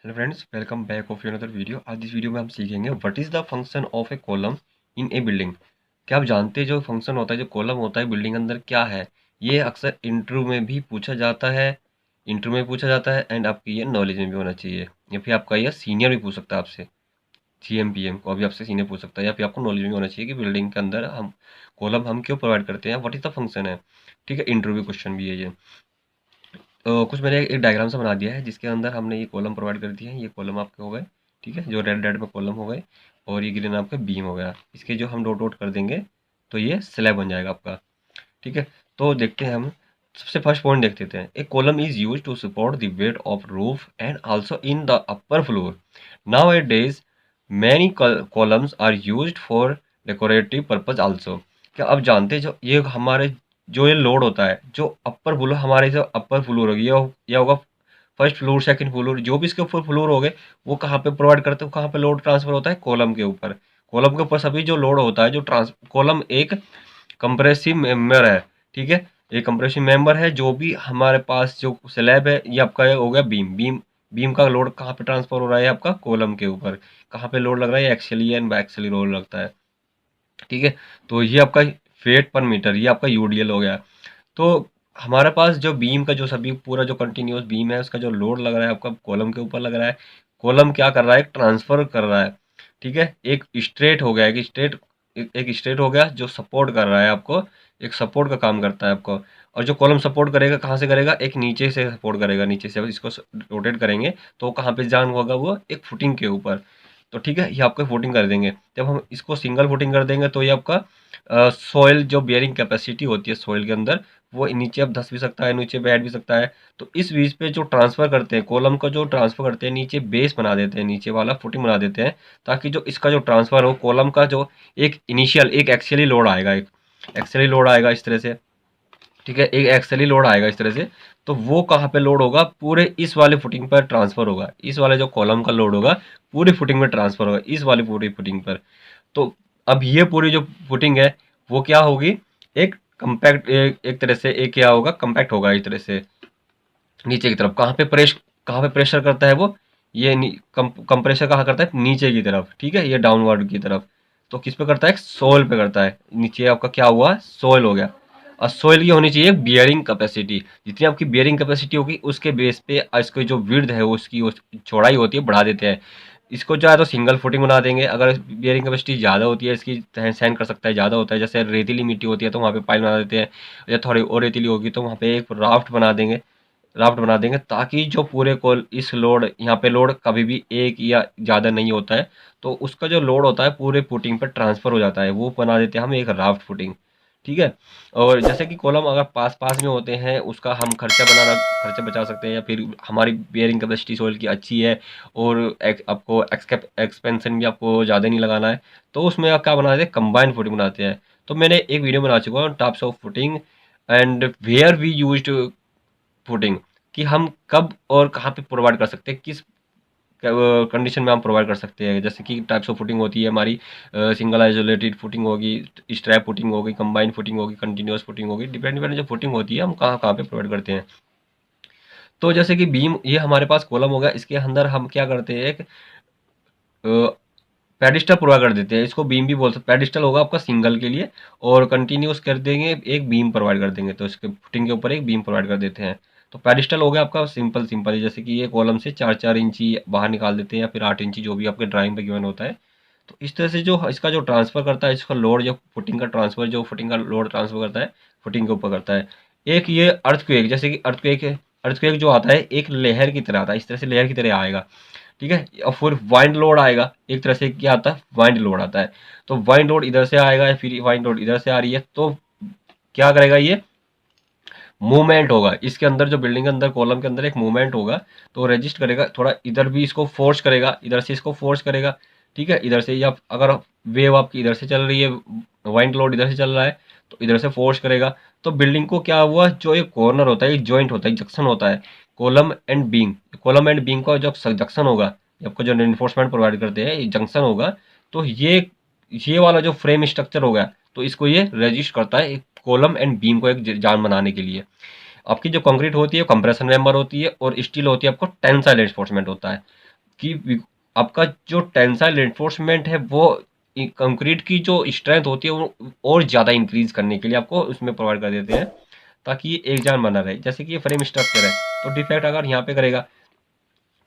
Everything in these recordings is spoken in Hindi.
Hello friends, welcome back of another video. आज इस वीडियो में हम सीखेंगे what is the function of A column in A building. क्या आप जानते हैं जो फंक्शन होता है, जो कॉलम होता है बिल्डिंग के अंदर क्या है? ये अक्सर इंटरव्यू में भी पूछा जाता है, इंटरव्यू में पूछा जाता है एंड आपकी ये नॉलेज में भी होना चाहिए, या फिर आपका ये सीनियर भी पूछ सकता है आपसे। सीएम पीएम को भी आपसे सीनियर पूछ सकता है, या फिर आपको नॉलेज में होना चाहिए कि बिल्डिंग के अंदर हम कॉलम हम क्यों प्रोवाइड करते हैं, व्हाट इज़ द फंक्शन है। ठीक है, इंटरव्यू क्वेश्चन भी है ये। तो कुछ मैंने एक डायग्राम सा बना दिया है जिसके अंदर हमने ये कॉलम प्रोवाइड कर दिए हैं। ये कॉलम आपके हो गए, ठीक है, जो रेड रेड में कॉलम हो गए, और ये ग्रीन आपका बीम हो गया। इसके जो हम डॉट डॉट कर देंगे तो ये स्लैब बन जाएगा आपका। ठीक है, तो देखते हैं हम। सबसे फर्स्ट पॉइंट देख लेते हैं। A column is use to support the weight of roof and also in the upper floor. Nowadays many columns are used for decorative purpose also. क्या आप जानते हैं जो ये हमारे जो ये लोड होता है, जो अपर फ्लोर, हमारे जो अपर फ्लोर होगी, ये होगा फर्स्ट फ्लोर, सेकंड फ्लोर, जो भी इसके ऊपर फ्लोर हो गए, वो कहाँ पे प्रोवाइड करते हो, कहाँ पे लोड ट्रांसफर होता है? कॉलम के ऊपर। कॉलम के ऊपर सभी जो लोड होता है, जो ट्रांस कॉलम एक कंप्रेसिव मेंबर है। ठीक है, एक कंप्रेसिव मेंबर है। जो भी हमारे पास जो स्लैब है, ये आपका ये हो गया बीम। बीम का लोड कहाँ पे ट्रांसफर हो रहा है? आपका कॉलम के ऊपर। कहाँ पे लोड लग रहा है? एक्सियली एंड बायएक्सियली लोड लगता है। ठीक है, तो ये आपका फेट पर मीटर, ये आपका यूडीएल हो गया। तो हमारे पास जो बीम का जो सभी पूरा जो कंटिन्यूअस बीम है, उसका जो लोड लग रहा है आपका कॉलम के ऊपर लग रहा है। कॉलम क्या कर रहा है? ट्रांसफर कर रहा है। ठीक है, एक स्ट्रेट हो गया, एक स्ट्रेट हो गया जो सपोर्ट कर रहा है आपको, एक सपोर्ट का काम करता है आपको। और जो कॉलम सपोर्ट करेगा कहाँ से करेगा? एक नीचे से सपोर्ट करेगा, नीचे से इसको रोटेट करेंगे तो कहाँ पे जान होगा? वो एक फुटिंग के ऊपर। तो ठीक है, ये आपको फुटिंग कर देंगे। जब हम इसको सिंगल फुटिंग कर देंगे तो ये आपका सॉइल जो बियरिंग कैपेसिटी होती है सॉइल के अंदर, वो नीचे अब धस भी सकता है, नीचे बैठ भी सकता है। तो इस बीच पे जो ट्रांसफर करते हैं कॉलम का, जो ट्रांसफर करते हैं नीचे बेस बना देते हैं, नीचे वाला फुटिंग बना देते हैं, ताकि जो इसका जो ट्रांसफर हो कॉलम का, जो एक इनिशियल एक एक्सियली लोड आएगा, एक एक्सियली लोड आएगा इस तरह से। ठीक है, एक एक्सेली लोड आएगा इस तरह से। तो वो कहाँ पे लोड होगा? पूरे इस वाले फुटिंग पर ट्रांसफर होगा। इस वाले जो कॉलम का लोड होगा पूरी फुटिंग में ट्रांसफर होगा, इस वाली पूरी फुटिंग पर। तो अब ये पूरी जो फुटिंग है वो क्या होगी? एक कंपैक्ट, एक तरह से एक क्या होगा? कंपैक्ट होगा इस तरह से नीचे की तरफ। कहाँ पे प्रेशर करता है वो? ये कंप्रेशर कहाँ करता है? नीचे की तरफ। ठीक है, ये डाउनवर्ड की तरफ। तो किस पे करता है? सोil पे करता है। नीचे आपका क्या हुआ? सोइल हो गया। और सोइल की होनी चाहिए बियरिंग कैपेसिटी। जितनी आपकी बियरिंग कैपेसिटी होगी उसके बेस पे इसकी जो विड्थ है, उसकी चौड़ाई होती है, बढ़ा देते हैं। इसको चाहे तो सिंगल फुटिंग बना देंगे। अगर बियरिंग कैपेसिटी ज़्यादा होती है, इसकी सहन कर सकता है, ज़्यादा होता है, जैसे रेतीली मिट्टी होती है तो वहाँ पे पाइल बना देते हैं, या थोड़ी और रेतीली होगी तो वहाँ पे एक राफ्ट बना देंगे, ताकि जो पूरे को इस लोड, यहाँ पे लोड कभी भी एक या ज़्यादा नहीं होता है, तो उसका जो लोड होता है पूरे फुटिंग पर ट्रांसफ़र हो जाता है। वो बना देते हैं हम एक राफ्ट फुटिंग। ठीक है, और जैसे कि कॉलम अगर पास पास में होते हैं, उसका हम खर्चा बचा सकते हैं, या फिर हमारी बेयरिंग कैपेसिटी सोइल की अच्छी है, और आपको एक्सपेंशन भी आपको ज़्यादा नहीं लगाना है, तो उसमें आप क्या बनाते हैं? कंबाइंड फुटिंग बनाते हैं। तो मैंने एक वीडियो बना चुका हूँ types of footing and where we used footing, कि हम कब और कहाँ पे प्रोवाइड कर सकते हैं, किस कंडीशन में हम प्रोवाइड कर सकते हैं। जैसे कि टाइप्स ऑफ फुटिंग होती है हमारी, सिंगल आइसोलेटेड फुटिंग होगी, स्ट्रैप फुटिंग होगी, कंबाइंड फुटिंग होगी, कंटिन्यूअस फुटिंग होगी। डिपेंड डिपेंड जो फुटिंग होती है हम कहाँ कहाँ पे प्रोवाइड करते हैं। तो जैसे कि बीम, ये हमारे पास कॉलम होगा, इसके अंदर हम क्या करते हैं? एक पेडिस्टल प्रोवाइड कर देते हैं। इसको बीम भी बोल सकते हैं। पेडिस्टल होगा आपका सिंगल के लिए, और कंटिन्यूस कर देंगे एक बीम प्रोवाइड कर देंगे, तो इसके फुटिंग के ऊपर एक बीम प्रोवाइड कर देते हैं। तो पेडिस्टल हो गया आपका सिंपल सिंपल ही, जैसे कि ये कॉलम से 4-4 इंची बाहर निकाल देते हैं, या फिर 8 इंची, जो भी आपके ड्राइंग पे गिवन होता है। तो इस तरह से जो इसका जो ट्रांसफर करता है, इसका लोड, जो फुटिंग का ट्रांसफर, जो फुटिंग का लोड ट्रांसफर करता है फुटिंग के ऊपर करता है। एक ये अर्थक्वेक, जैसे कि अर्थक्वेक जो आता है एक लहर की तरह आता है, इस तरह से लहर की तरह आएगा। ठीक है, और फिर वाइंड लोड आएगा, एक तरह से क्या आता है? वाइंड लोड आता है। तो वाइंड लोड इधर से आएगा, या फिर वाइंड लोड इधर से आ रही है, तो क्या करेगा? ये मूवमेंट होगा इसके अंदर, जो बिल्डिंग के अंदर कॉलम के अंदर एक मूवमेंट होगा, तो रेजिस्ट करेगा थोड़ा, इधर भी इसको फोर्स करेगा, इधर से इसको फोर्स करेगा। ठीक है, इधर से, या अगर वेव आपकी इधर से चल रही है, वाइंड लोड इधर से चल रहा है, तो इधर से फोर्स करेगा। तो बिल्डिंग को क्या हुआ? जो एक कॉर्नर होता है, एक जॉइंट होता है, जंक्शन होता है, कॉलम एंड बीम का जो जंक्शन होगा, आपको जो रेनफोर्समेंट प्रोवाइड करते हैं, ये जंक्शन होगा। तो ये वाला जो फ्रेम स्ट्रक्चर होगा, तो इसको ये रेजिस्ट करता है, एक कॉलम एंड बीम को एक जान बनाने के लिए। आपकी जो कंक्रीट होती है कंप्रेशन मेंबर होती है, और स्टील होती है आपको टेंसाइल रेनफोर्समेंट होता है। कि आपका जो टेंसाइल रेनफोर्समेंट है वो कंक्रीट की जो स्ट्रेंथ होती है वो और ज़्यादा इंक्रीज करने के लिए आपको उसमें प्रोवाइड कर देते हैं, ताकि ये एक जान बना रहे। जैसे कि ये फ्रेम स्ट्रक्चर है, तो डिफेक्ट अगर यहाँ पे करेगा,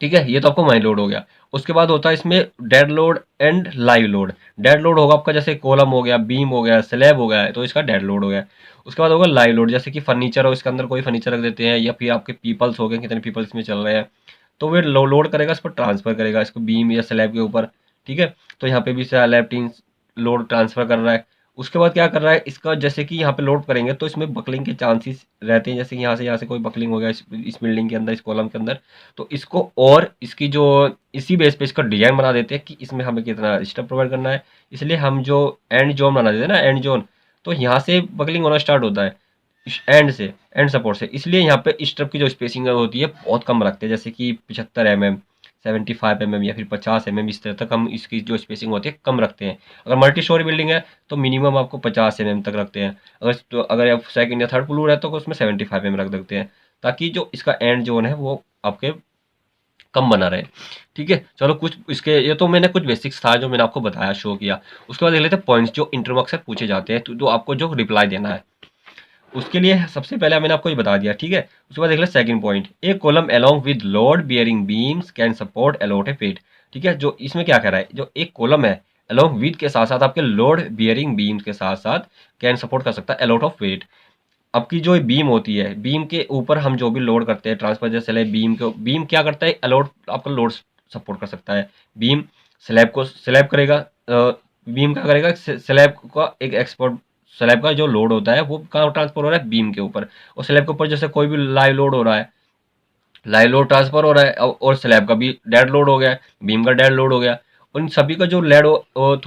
ठीक है, ये तो आपको माइन लोड हो गया। उसके बाद होता है इसमें dead load and live load. Dead load होगा आपका जैसे कॉलम हो गया, बीम हो गया, स्लैब हो गया, तो इसका डेड लोड हो गया। उसके बाद होगा लाइव लोड, जैसे कि फर्नीचर हो, इसके अंदर कोई फर्नीचर रख देते हैं, या फिर आपके पीपल्स हो गए, कितने पीपल्स इसमें चल रहे हैं, तो वे लोड करेगा, इस पर ट्रांसफर करेगा इसको बीम या स्लैब के ऊपर। ठीक है, तो यहाँ पे भी स्लैब टीन लोड ट्रांसफर कर रहा है। उसके बाद क्या कर रहा है इसका, जैसे कि यहाँ पे लोड करेंगे तो इसमें बकलिंग के चांसेस रहते हैं, जैसे कि यहाँ से कोई बकलिंग हो गया इस बिल्डिंग के अंदर, इस कॉलम के अंदर, तो इसको और इसकी जो इसी बेस पे इसका डिजाइन बना देते हैं कि इसमें हमें कितना स्टफ प्रोवाइड करना है। इसलिए हम जो एंड जोन बना देते हैं ना, एंड जोन, तो यहाँ से बकलिंग होना स्टार्ट होता है एंड से, एंड सपोर्ट से। इसलिए यहाँ पे स्टफ की जो स्पेसिंग होती है बहुत कम रखते हैं, जैसे कि 75 mm, 75 mm या फिर 50 mm, इस तरह तक हम इसकी जो स्पेसिंग होती है कम रखते हैं। अगर मल्टी स्टोरी बिल्डिंग है तो मिनिमम आपको 50 mm तक रखते हैं। अगर आप सेकंड या थर्ड फ्लोर है तो उसमें 75 mm रख देते हैं, ताकि जो इसका एंड जोन है वो आपके कम बना रहे। ठीक है, चलो कुछ इसके, ये तो मैंने कुछ बेसिक्स था जो मैंने आपको बताया, शो किया। उसके बाद देख लेते हैं पॉइंट्स जो इंटरव्यू अक्सर पूछे जाते हैं, तो आपको जो रिप्लाई देना है उसके लिए सबसे पहले मैंने आपको ये बता दिया। ठीक है, उसके बाद देख ले second point, a column along with load bearing beams can support a lot a weight. ठीक है, जो इसमें क्या कह रहा है, जो एक कॉलम है अलोंग विद के साथ साथ आपके लोड बियरिंग बीम्स के साथ साथ कैन सपोर्ट कर सकता है अलॉट ऑफ वेट। आपकी जो बीम होती है, बीम के ऊपर हम जो भी लोड करते हैं ट्रांसफर, जैसे बीम को, बीम क्या करता है अलॉट आपका लोड सपोर्ट कर सकता है। बीम स्लैब को स्लैब करेगा, बीम क्या करेगा, स्लैब का एक एक्सपोर्ट, स्लैब का जो लोड होता है वो कहाँ ट्रांसफर हो रहा है, बीम के ऊपर। और स्लैब के ऊपर जैसे कोई भी लाइव लोड हो रहा है, लाइव लोड ट्रांसफर हो रहा है, और स्लैब का भी डेड लोड हो गया है, बीम का डेड लोड हो गया। उन सभी का जो लेड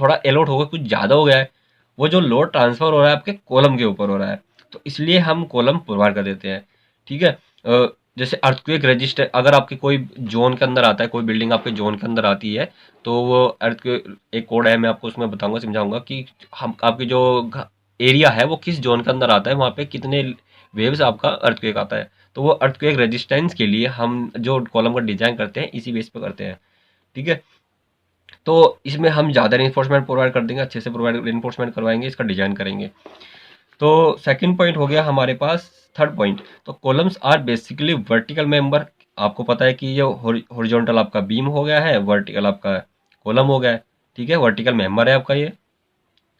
थोड़ा एलोट हो गया, कुछ ज़्यादा हो गया है, वो जो लोड ट्रांसफर हो रहा है आपके कॉलम के ऊपर हो रहा है, तो इसलिए हम कॉलम प्रोवाइड कर देते हैं। ठीक है, जैसे अर्थक्वेक रजिस्टर, अगर आपके कोई जोन के अंदर आता है, कोई बिल्डिंग आपके जोन के अंदर आती है, तो वो अर्थक्वेक एक कोड है, मैं आपको उसमें बताऊंगा, समझाऊंगा कि हम आपकी जो एरिया है वो किस जोन के अंदर आता है, वहाँ पे कितने वेव्स आपका अर्थक्वेक आता है। तो वो अर्थक्वेक रेजिस्टेंस के लिए हम जो कॉलम का डिजाइन करते हैं इसी बेस पे करते हैं। ठीक है, तो इसमें हम ज़्यादा रेनफोर्समेंट प्रोवाइड कर देंगे, अच्छे से प्रोवाइड रेनफोर्समेंट करवाएंगे, इसका डिजाइन करेंगे। तो सेकंड पॉइंट हो गया हमारे पास। थर्ड पॉइंट, तो columns are basically vertical member. आपको पता है कि ये हॉरिजॉन्टल आपका बीम हो गया है, वर्टिकल आपका कॉलम हो गया है। ठीक है, वर्टिकल मेंबर है आपका ये,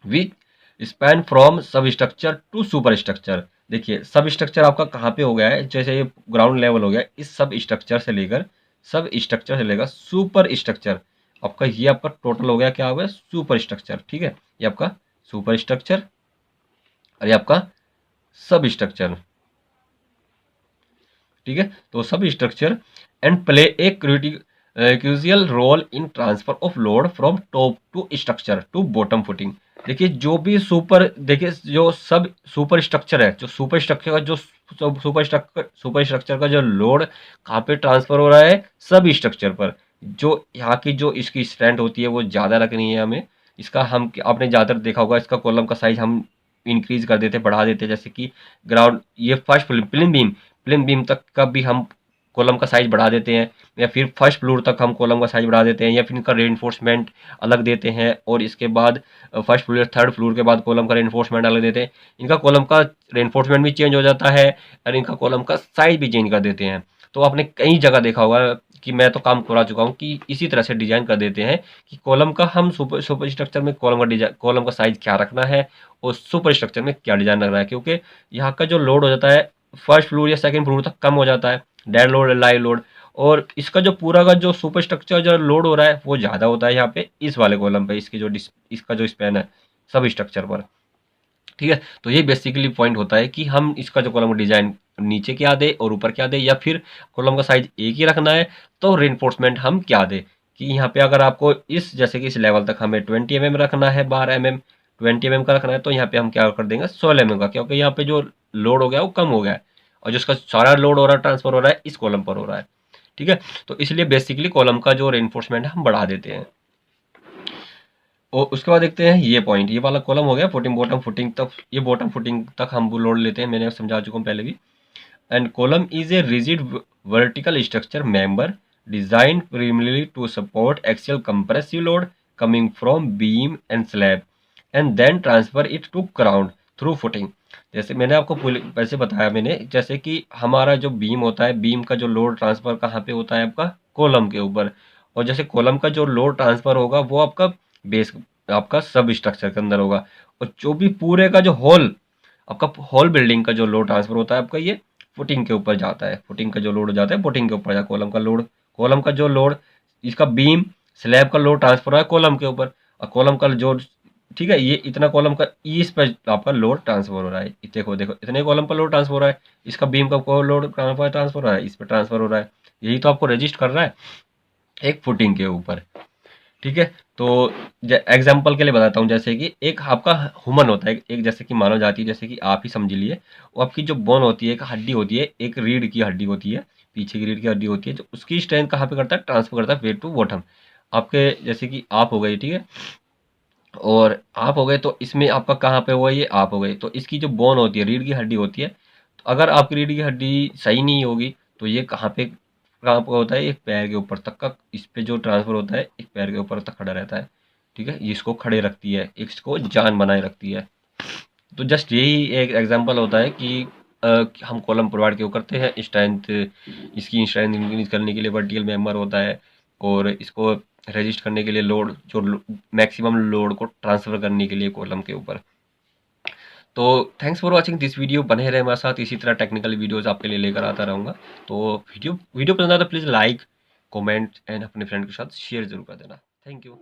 विच स्पैन फ्रॉम सब स्ट्रक्चर टू सुपर स्ट्रक्चर। देखिए सब स्ट्रक्चर आपका कहाँ पे हो गया है, जैसे ये ग्राउंड लेवल हो गया, इस सब स्ट्रक्चर से लेकर सुपर स्ट्रक्चर, आपका ये आपका टोटल हो गया, क्या हो गया, सुपर स्ट्रक्चर। ठीक है, ये आपका सुपर स्ट्रक्चर और ये आपका सब स्ट्रक्चर। ठीक है, तो substructure and play a crucial role in transfer of load from top to structure to bottom footing. देखिए जो भी सुपर, देखिए जो सब सुपर स्ट्रक्चर है, जो सुपर स्ट्रक्चर का जो सुपर स्ट्रक्चर का जो लोड कहाँ पे ट्रांसफर हो रहा है, सब स्ट्रक्चर पर। जो यहाँ की जो इसकी स्ट्रेंथ होती है वो ज़्यादा रखनी है हमें। इसका हम, आपने ज़्यादातर देखा होगा, इसका कॉलम का साइज हम इंक्रीज कर देते, बढ़ा देते, जैसे कि ग्राउंड ये फर्स्ट प्लिम बीम तक का भी हम कॉलम का साइज बढ़ा देते हैं, या फिर फर्स्ट फ्लोर तक हम कॉलम का साइज बढ़ा देते हैं, या फिर इनका रेनफोर्समेंट अलग देते हैं, और इसके बाद फर्स्ट फ्लोर थर्ड फ्लोर के बाद कॉलम का रेनफोर्समेंट अलग देते हैं। इनका कॉलम का रेनफोर्समेंट भी चेंज हो जाता है और इनका कॉलम का साइज भी चेंज कर देते हैं। तो आपने कई जगह देखा होगा कि मैं तो काम करा चुका हूँ कि इसी तरह से डिजाइन कर देते हैं कि कॉलम का हम सुपर स्ट्रक्चर में कॉलम का डिजाइन, कॉलम का साइज क्या रखना है और सुपर स्ट्रक्चर में क्या डिजाइन रखना है, क्योंकि यहाँ का जो लोड हो जाता है फर्स्ट फ्लोर या सेकंड फ्लोर तक कम हो जाता है, डेड लोड लाइव लोड, और इसका जो पूरा का जो सुपर स्ट्रक्चर जो लोड हो रहा है वो ज़्यादा होता है यहाँ पे इस वाले कॉलम पे, इसकी जो इसका जो स्पैन है सब स्ट्रक्चर पर। ठीक है, तो ये बेसिकली पॉइंट होता है कि हम इसका जो कॉलम डिजाइन नीचे क्या दे और ऊपर क्या दे, या फिर कॉलम का साइज एक ही रखना है तो रेनफोर्समेंट हम क्या दे। कि यहाँ पे अगर आपको इस, जैसे कि इस लेवल तक हमें 20 mm रखना है, 12 mm 20 mm का रखना है, तो यहाँ पे हम क्या कर देंगे 16 mm का, क्योंकि यहाँ पे जो लोड हो गया वो कम हो गया है, और जो उसका सारा लोड हो रहा है ट्रांसफर हो रहा है इस कॉलम पर हो रहा है। ठीक है, तो इसलिए बेसिकली कॉलम का जो रेनफोर्समेंट है हम बढ़ा देते हैं। और उसके बाद देखते हैं ये पॉइंट, ये वाला कॉलम हो गया बॉटम फुटिंग तक, ये बॉटम फुटिंग तक हम वो लोड लेते हैं, मैंने समझा चुका हूँ पहले भी। And column is a rigid vertical structure member designed primarily to support axial compressive load coming from beam and slab and then transfer it to ground through footing। जैसे मैंने आपको वैसे बताया मैंने, जैसे कि हमारा जो बीम होता है, बीम का जो लोड ट्रांसफर कहाँ पे होता है, आपका कॉलम के ऊपर। और जैसे कॉलम का जो लोड ट्रांसफर होगा वो आपका बेस, आपका सब स्ट्रक्चर के अंदर होगा। और जो भी पूरे का जो होल, आपका होल बिल्डिंग का जो लोड ट्रांसफर होता है आपका, ये फुटिंग के ऊपर जाता है। फुटिंग का जो लोड हो जाता है फुटिंग के ऊपर जाता है। कॉलम का लोड, कॉलम का जो लोड, इसका बीम स्लैब का लोड ट्रांसफर हो रहा है कॉलम के ऊपर। और कॉलम का जो, ठीक है, ये इतना कॉलम का इस पर आपका लोड ट्रांसफर हो रहा है। देखो देखो, इतने कॉलम पर लोड ट्रांसफर हो रहा है, इसका बीम का लोड ट्रांसफर हो रहा है, इस पर ट्रांसफर हो रहा है। यही तो आपको रजिस्ट कर रहा है एक फुटिंग के ऊपर। ठीक है, तो एग्जाम्पल के लिए बताता हूँ। जैसे कि एक आपका ह्यूमन होता है, एक जैसे कि मानव जाति, जैसे कि आप ही समझ लिए, वो आपकी जो बोन होती है, एक हड्डी होती है, एक रीढ़ की हड्डी होती है, पीछे की रीढ़ की हड्डी होती है, जो उसकी स्ट्रेंथ कहाँ पे करता है, ट्रांसफर करता है वेट टू बॉटम। आपके जैसे कि आप हो गए, ठीक है, और आप हो गए, तो इसमें आपका कहाँ पे हुआ, ये आप हो गए, तो इसकी जो बोन होती है, रीढ़ की हड्डी होती है, तो अगर आपकी रीढ़ की हड्डी सही नहीं होगी तो ये कहाँ पे होता है, एक पैर के ऊपर तक का, इस पे जो ट्रांसफर होता है एक पैर के ऊपर तक खड़ा रहता है। ठीक है, ये इसको खड़े रखती है, इसको जान बनाए रखती है। तो जस्ट यही एक एग्जांपल होता है कि हम कॉलम प्रोवाइड क्यों करते हैं। स्ट्रेंथ, इसकी स्ट्रेंथ इंक्रीज करने के लिए वर्टिकल मेंबर होता है, और इसको रजिस्ट करने के लिए लोड, जो मैक्सिमम लोड को ट्रांसफर करने के लिए कॉलम के ऊपर। तो thanks for watching this video, बने रहे हमारे साथ, इसी तरह टेक्निकल वीडियोस आपके लिए लेकर आता रहूँगा। तो वीडियो पसंद आता है तो प्लीज़ लाइक, कमेंट एंड अपने फ्रेंड के साथ शेयर जरूर कर देना। Thank you.